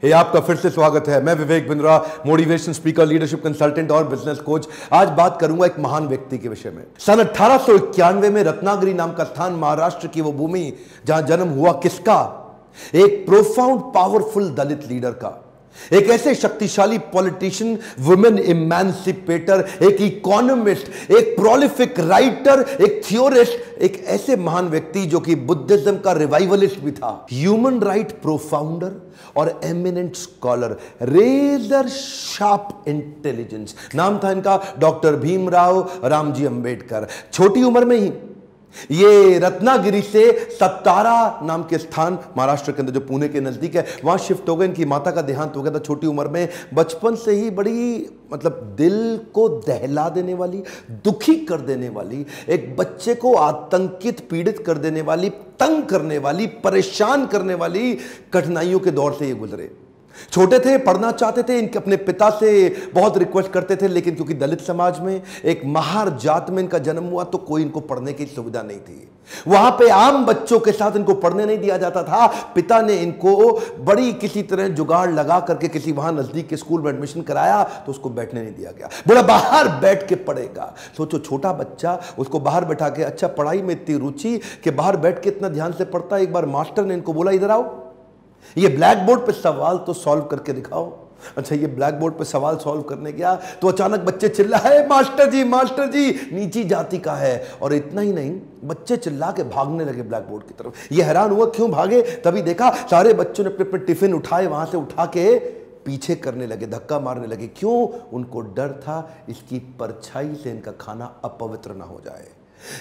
ये आपका फिर से स्वागत है। मैं Vivek Bindra, motivation speaker, leadership consultant और बिजनेस कोच। आज बात करूंगा एक महान व्यक्ति के विषय में। सन 1891 में रत्नागिरी नाम का स्थान, महाराष्ट्र की वो भूमि जहां जन्म हुआ किसका? एक प्रोफाउंड पावरफुल दलित लीडर का, एक ऐसे शक्तिशाली पॉलिटिशियन, वुमेन इमेंसिपेटर, एक इकोनॉमिस्ट, एक प्रोलिफिक राइटर, एक थियोरिस्ट, एक ऐसे महान व्यक्ति जो कि बुद्धिज्म का रिवाइवलिस्ट भी था, ह्यूमन राइट प्रोफाउंडर और eminent scholar, razor sharp intelligence. नाम था इनका डॉक्टर भीमराव रामजी अंबेडकर। छोटी उम्र में ही ये रत्नागिरी से सतारा नाम के स्थान, महाराष्ट्र के अंदर जो पुणे के नजदीक है, वहां शिफ्ट हो गए। इनकी माता का देहांत हो गया था छोटी उम्र में। बचपन से ही बड़ी दिल को दहला देने वाली, दुखी कर देने वाली, एक बच्चे को आतंकित, पीड़ित कर देने वाली, तंग करने वाली, परेशान करने वाली कठिनाइयों के दौर से ये गुजरे। छोटे थे, पढ़ना चाहते थे, इनके अपने पिता से बहुत रिक्वेस्ट करते थे, लेकिन क्योंकि दलित समाज में, एक महार जात में इनका जन्म हुआ, तो कोई इनको पढ़ने की सुविधा नहीं थी। वहां पे आम बच्चों के साथ इनको पढ़ने नहीं दिया जाता था। पिता ने इनको बड़ी किसी तरह जुगाड़ लगा करके किसी वहां नजदीक के स्कूल में एडमिशन कराया, तो उसको बैठने नहीं दिया गया। बोला बाहर बैठ के पढ़ेगा। सोचो, छोटा बच्चा, उसको बाहर बैठा के, अच्छा पढ़ाई में इतनी रुचि कि बाहर बैठ के इतना ध्यान से पढ़ता। एक बार मास्टर ने इनको बोला, इधर आओ, ये ब्लैक बोर्ड पे सवाल तो सॉल्व करके दिखाओ। अच्छा, ये ब्लैक बोर्ड पे सवाल सॉल्व करने गया तो अचानक बच्चे चिल्लाए, मास्टर जी नीची जाति का है। और इतना ही नहीं, बच्चे चिल्ला के भागने लगे ब्लैक बोर्ड की तरफ। ये हैरान हुआ क्यों भागे, तभी देखा सारे बच्चों ने अपने अपने टिफिन उठाए, वहां से उठा के पीछे करने लगे, धक्का मारने लगे। क्यों? उनको डर था इसकी परछाई से इनका खाना अपवित्र ना हो जाए।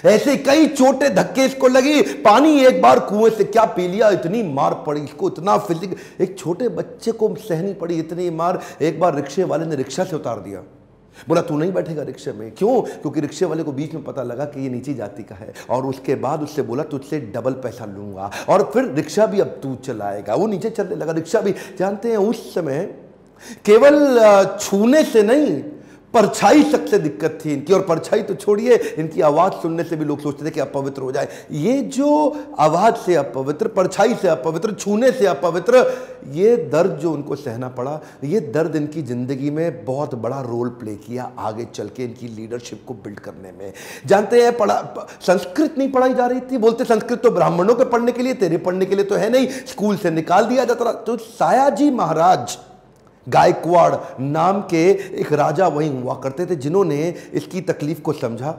ऐसे कई छोटे धक्के इसको लगी। पानी एक बार कुएं से क्या पी लिया, इतनी मार पड़ी इसको, इतना फिजिक, एक छोटे बच्चे को सहनी पड़ी इतनी मार। एक बार रिक्शे वाले ने रिक्शा से उतार दिया। बोला तू नहीं बैठेगा रिक्शे में। क्यों? क्योंकि रिक्शे वाले को बीच में पता लगा कि ये नीची जाति का है। और उसके बाद उससे बोला तुझसे डबल पैसा लूंगा, और फिर रिक्शा भी अब तू चलाएगा। वो नीचे चलने लगा, रिक्शा भी। जानते हैं उस समय केवल छूने से नहीं, परछाई सबसे दिक्कत थी इनकी। और परछाई तो छोड़िए, इनकी आवाज सुनने से भी लोग सोचते थे कि अपवित्र हो जाए। ये जो आवाज से अपवित्र, परछाई से अपवित्र, छूने से अपवित्र, ये दर्द जो उनको सहना पड़ा, ये दर्द इनकी जिंदगी में बहुत बड़ा रोल प्ले किया आगे चल के इनकी लीडरशिप को बिल्ड करने में। जानते हैं, संस्कृत नहीं पढ़ाई जा रही थी। बोलते संस्कृत तो ब्राह्मणों के पढ़ने के लिए, तेरे पढ़ने के लिए तो है नहीं, स्कूल से निकाल दिया जाता। तो सायाजी महाराज गायकवाड़ नाम के एक राजा वहीं हुआ करते थे, जिन्होंने इसकी तकलीफ को समझा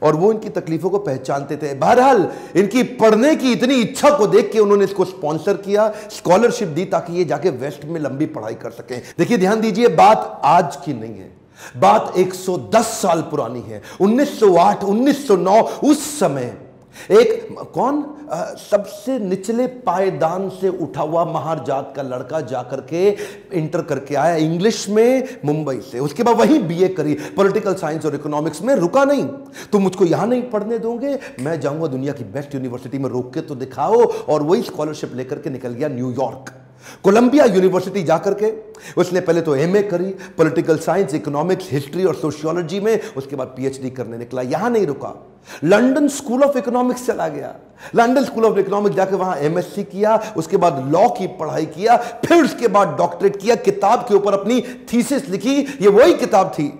और वो इनकी तकलीफों को पहचानते थे। बहरहाल इनकी पढ़ने की इतनी इच्छा को देख के उन्होंने इसको स्पॉन्सर किया, स्कॉलरशिप दी, ताकि ये जाके वेस्ट में लंबी पढ़ाई कर सकें। देखिए, ध्यान दीजिए, बात आज की नहीं है, बात 110 साल पुरानी है। 1908, 1909, उस समय एक कौन, सबसे निचले पायदान से उठा हुआ महार जात का लड़का जाकर के इंटर करके आया इंग्लिश में मुंबई से। उसके बाद वही बीए करी, पॉलिटिकल साइंस और इकोनॉमिक्स में। रुका नहीं, तुम मुझको यहां नहीं पढ़ने दोगे, मैं जाऊंगा दुनिया की बेस्ट यूनिवर्सिटी में, रोक के तो दिखाओ। और वही स्कॉलरशिप लेकर के निकल गया न्यूयॉर्क, कोलंबिया यूनिवर्सिटी जाकर के उसने पहले तो एमए करी, पॉलिटिकल साइंस, इकोनॉमिक्स, हिस्ट्री और सोशियोलॉजी में। उसके बाद पीएचडी करने निकला। यहां नहीं रुका, लंदन स्कूल ऑफ इकोनॉमिक्स चला गया। लंदन स्कूल ऑफ इकोनॉमिक्स जाके वहां एमएससी किया, उसके बाद लॉ की पढ़ाई किया, फिर उसके बाद डॉक्टरेट किया, किताब के ऊपर अपनी थीसिस लिखी। ये वही किताब थी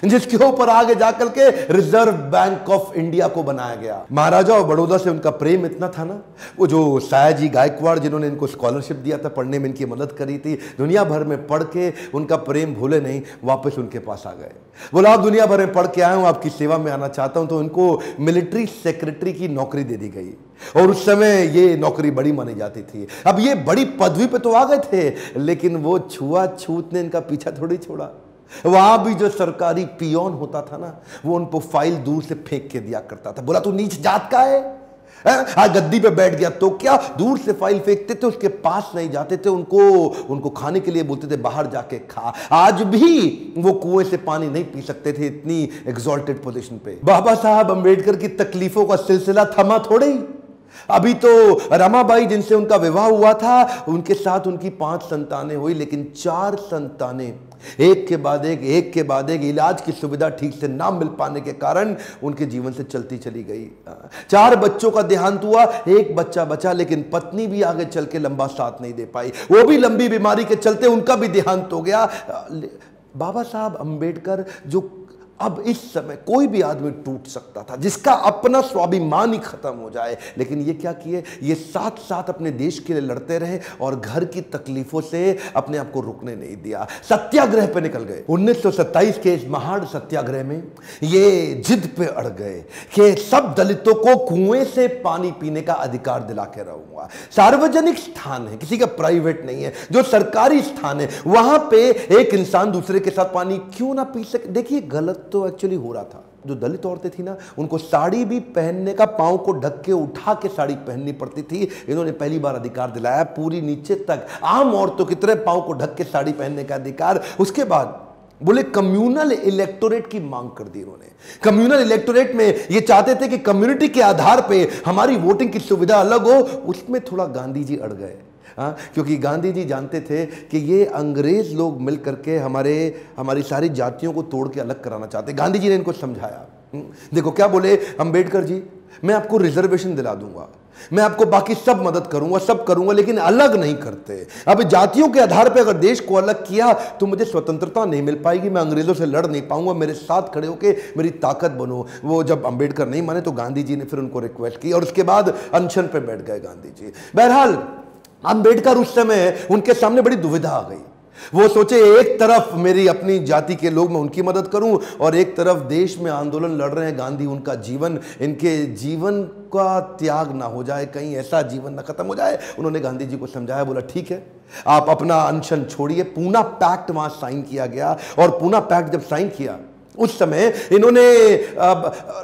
जिसके ऊपर आगे जाकर के रिजर्व बैंक ऑफ इंडिया को बनाया गया। महाराजा और बड़ौदा से उनका प्रेम इतना था ना, वो जो सायाजी गायकवाड़ जिन्होंने इनको स्कॉलरशिप दिया था, पढ़ने में इनकी मदद करी थी, दुनिया भर में पढ़ के उनका प्रेम भूले नहीं, वापस उनके पास आ गए। बोला आप दुनिया भर में पढ़ के आए हूं, आपकी सेवा में आना चाहता हूं। तो उनको मिलिट्री सेक्रेटरी की नौकरी दे दी गई, और उस समय ये नौकरी बड़ी मानी जाती थी। अब ये बड़ी पदवी पे तो आ गए थे, लेकिन वो छुआछूत ने इनका पीछा थोड़ी छोड़ा। वहां भी जो सरकारी पियोन होता था ना, वो उनको फाइल दूर से फेंक के दिया करता था। बोला तू नीच जात का है, आज गद्दी पे बैठ गया तो क्या, दूर से फाइल फेंकते थे, उसके पास नहीं जाते थे। उनको खाने के लिए बोलते थे बाहर जाके खा। आज भी वो कुएं से पानी नहीं पी सकते थे, इतनी एग्जॉल्टेड पोजीशन पे। बाबा साहब अंबेडकर की तकलीफों का सिलसिला थमा थोड़े ही। अभी तो रमाबाई जिनसे उनका विवाह हुआ था, उनके साथ उनकी 5 संतानें हुई, लेकिन 4 संतानें एक के बाद एक इलाज की सुविधा ठीक से ना मिल पाने के कारण उनके जीवन से चलती चली गई। 4 बच्चों का देहांत हुआ, एक बच्चा बचा, लेकिन पत्नी भी आगे चल के लंबा साथ नहीं दे पाई, वो भी लंबी बीमारी के चलते उनका भी देहांत हो गया। बाबा साहब अंबेडकर, जो अब इस समय कोई भी आदमी टूट सकता था, जिसका अपना स्वाभिमान ही खत्म हो जाए, लेकिन ये क्या किए, ये साथ साथ अपने देश के लिए लड़ते रहे और घर की तकलीफों से अपने आप को रुकने नहीं दिया। सत्याग्रह पे निकल गए। 1927 के इस महान सत्याग्रह में ये जिद पे अड़ गए कि सब दलितों को कुएं से पानी पीने का अधिकार दिला के रहूंगा। सार्वजनिक स्थान है, किसी का प्राइवेट नहीं है, जो सरकारी स्थान है, वहां पे एक इंसान दूसरे के साथ पानी क्यों ना पी सके। देखिए गलत तो एक्चुअली हो रहा था। जो दलित औरतें थी ना, उनको साड़ी भी पहनने का, पांव को ढक के उठा के साड़ी पहननी पड़ती थी। इन्होंने पहली बार अधिकार दिलाया, पूरी नीचे तक आम औरतों की तरह पांव को ढक के साड़ी पहनने का अधिकार। उसके बाद बोले कम्युनल इलेक्टोरेट की मांग कर दी इन्होंने। कम्युनल इलेक्टोरेट में ये चाहते थे कि कम्युनिटी के आधार पे हमारी वोटिंग की सुविधा अलग हो। उसमें थोड़ा गांधी जी अड़ गए, क्योंकि गांधी जी जानते थे कि ये अंग्रेज लोग मिल करके हमारी सारी जातियों को तोड़ के अलग कराना चाहते। गांधी जी ने इनको समझाया। देखो क्या बोले अंबेडकर जी, मैं आपको रिजर्वेशन दिला दूंगा, मैं आपको बाकी सब मदद करूंगा, सब करूंगा, लेकिन अलग नहीं करते। अब जातियों के आधार पर अगर देश को अलग किया तो मुझे स्वतंत्रता नहीं मिल पाएगी, मैं अंग्रेजों से लड़ नहीं पाऊंगा, मेरे साथ खड़े होकर मेरी ताकत बनो। वो जब अंबेडकर नहीं माने तो गांधी जी ने फिर उनको रिक्वेस्ट की और उसके बाद अनशन पे बैठ गए गांधी जी। बहरहाल अंबेडकर उस समय उनके सामने बड़ी दुविधा आ गई। वो सोचे एक तरफ मेरी अपनी जाति के लोग, मैं उनकी मदद करूं, और एक तरफ देश में आंदोलन लड़ रहे हैं गांधी, उनका जीवन, इनके जीवन का त्याग ना हो जाए, कहीं ऐसा जीवन ना खत्म हो जाए। उन्होंने गांधी जी को समझाया, बोला ठीक है आप अपना अनशन छोड़िए। पूना पैक्ट वहां साइन किया गया, और पूना पैक्ट जब साइन किया उस समय इन्होंने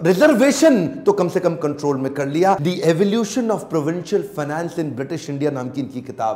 रिजर्वेशन तो कम से कम कंट्रोल में कर लिया। The evolution of provincial finance in British India नाम की इनकी किताब,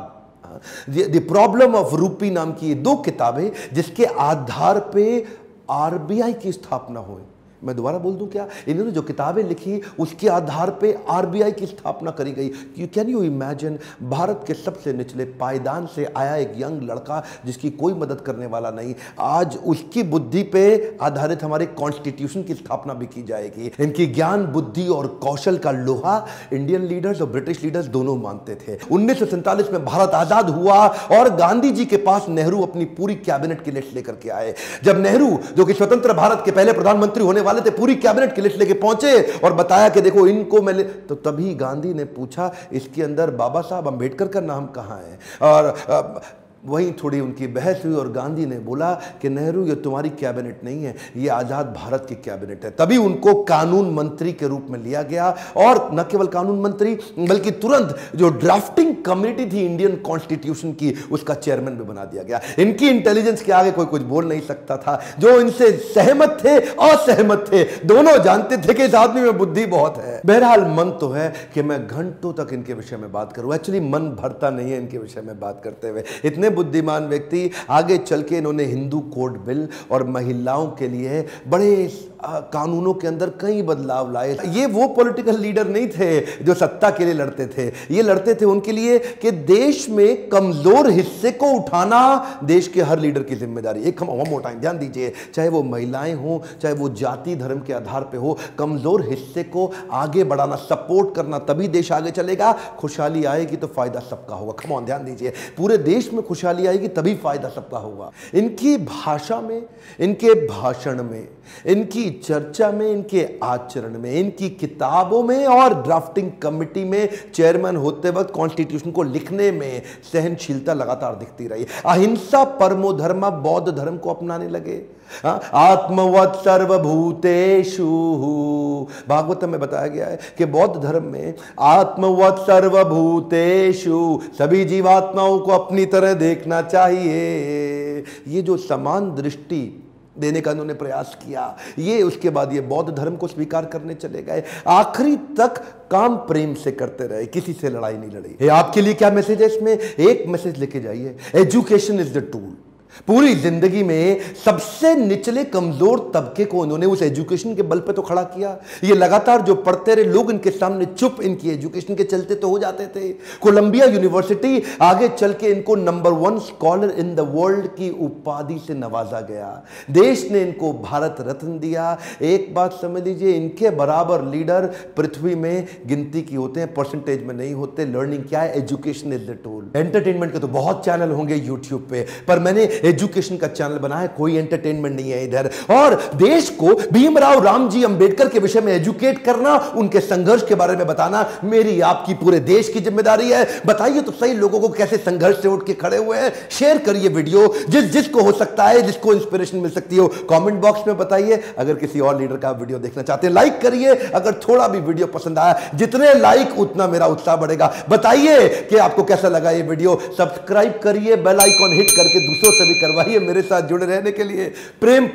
द प्रॉब्लम ऑफ रूपी नाम की ये 2 किताबें, जिसके आधार पे आरबीआई की स्थापना हुई। मैं दोबारा बोल दूं क्या, इन्होंने जो किताबें लिखी उसके आधार पे आरबीआई की स्थापना करी गई। कैन यू इमेजिन, भारत के सबसे निचले पायदान से आया एक यंग लड़का जिसकी कोई मदद करने वाला नहीं, आज उसकी बुद्धि पे आधारित हमारे कॉन्स्टिट्यूशन की स्थापना भी की जाएगी। इनकी ज्ञान, बुद्धि और कौशल का लोहा इंडियन लीडर्स और ब्रिटिश लीडर्स दोनों मानते थे। 1947 में भारत आजाद हुआ और गांधी जी के पास नेहरू अपनी पूरी कैबिनेट की लिस्ट लेकर के आए। जब नेहरू, जो कि स्वतंत्र भारत के पहले प्रधानमंत्री होने थे, पूरी कैबिनेट की लिस्ट लेके पहुंचे और बताया कि देखो इनको मैं तो तभी गांधी ने पूछा इसके अंदर बाबा साहब अंबेडकर का नाम कहां है, और वहीं थोड़ी उनकी बहस हुई और गांधी ने बोला कि नेहरू ये तुम्हारी कैबिनेट नहीं है, ये आजाद भारत की कैबिनेट है। तभी उनको कानून मंत्री के रूप में लिया गया, और न केवल कानून मंत्री बल्कि तुरंत जो ड्राफ्टिंग कमेटी थी इंडियन कॉन्स्टिट्यूशन की, उसका चेयरमैन भी बना दिया गया। इनकी इंटेलिजेंस के आगे कोई कुछ बोल नहीं सकता था। जो इनसे सहमत थे, असहमत थे, दोनों जानते थे कि इस आदमी में बुद्धि बहुत है। बहरहाल मन तो है कि मैं घंटों तक इनके विषय में बात करूं, एक्चुअली मन भरता नहीं है इनके विषय में बात करते हुए। इतने बुद्धिमान व्यक्ति, आगे चल के इन्होंने हिंदू कोड बिल और महिलाओं के लिए बड़े कानूनों के अंदर कई बदलाव लाए। ये वो पॉलिटिकल लीडर नहीं थे जो सत्ता के लिए लड़ते थे, ये लड़ते थे उनके लिए कि देश में कमजोर हिस्से को उठाना देश के हर लीडर की जिम्मेदारी। एक हम टाइम ध्यान दीजिए, चाहे वो महिलाएं हो, चाहे वो जाति धर्म के आधार पे हो, कमजोर हिस्से को आगे बढ़ाना, सपोर्ट करना, तभी देश आगे चलेगा। खुशहाली आएगी तो फायदा सबका होगा। कम ऑन, ध्यान दीजिए, पूरे देश में खुशहाली आएगी तभी फायदा सबका होगा। इनकी भाषा में, इनके भाषण में, इनकी चर्चा में, इनके आचरण में, इनकी किताबों में और ड्राफ्टिंग कमेटी में चेयरमैन होते वक्त कॉन्स्टिट्यूशन को लिखने में सहनशीलता लगातार दिखती रही। अहिंसा परमो धर्म, बौद्ध धर्म को अपनाने लगे। आत्मवत् सर्वभूतेषु, भागवतम में बताया गया है कि बौद्ध धर्म में आत्मवत् सर्वभूतेषु, सभी जीवात्माओं को अपनी तरह देखना चाहिए। ये जो समान दृष्टि देने का उन्होंने प्रयास किया, ये उसके बाद ये बौद्ध धर्म को स्वीकार करने चले गए। आखिरी तक काम प्रेम से करते रहे, किसी से लड़ाई नहीं लड़ी। आपके लिए क्या मैसेज है इसमें? एक मैसेज लेके जाइए, एजुकेशन इज द टूल। पूरी जिंदगी में सबसे निचले कमजोर तबके को उन्होंने उस एजुकेशन के बल पे तो खड़ा किया। ये लगातार जो पढ़ते रहे लोग इनके सामने चुप, इनकी एजुकेशन के चलते तो हो जाते थे। कोलंबिया यूनिवर्सिटी आगे चल के इनको number 1 scholar in the world की उपाधि से नवाजा गया। देश ने इनको भारत रत्न दिया। एक बात समझ लीजिए, इनके बराबर लीडर पृथ्वी में गिनती की होते हैं, परसेंटेज में नहीं होते। लर्निंग क्या है? Education is the tool. Entertainment के तो बहुत चैनल होंगे यूट्यूब पे, पर मैंने एजुकेशन का चैनल बना है, कोई एंटरटेनमेंट नहीं है इधर। और देश को भीमराव रामजी अंबेडकर के विषय में एजुकेट करना, उनके संघर्ष के बारे में बताना मेरी आपकी पूरे देश की जिम्मेदारी है। बताइए तो सही लोगों को कैसे संघर्ष से उठ के खड़े हुए हैं। शेयर करिए वीडियो, जिसको हो सकता है, जिसको इंस्पिरेशन मिल सकती हो, कमेंट बॉक्स में बताइए। अगर किसी और लीडर का वीडियो देखना चाहते हैं लाइक करिए। अगर थोड़ा भी वीडियो पसंद आया, जितने लाइक उतना मेरा उत्साह बढ़ेगा। बताइए कि आपको कैसा लगा ये वीडियो। सब्सक्राइब करिए, बेल आइकॉन हिट करके दूसरों से भी करवाइए। मेरे साथ जुड़े रहने के लिए प्रेम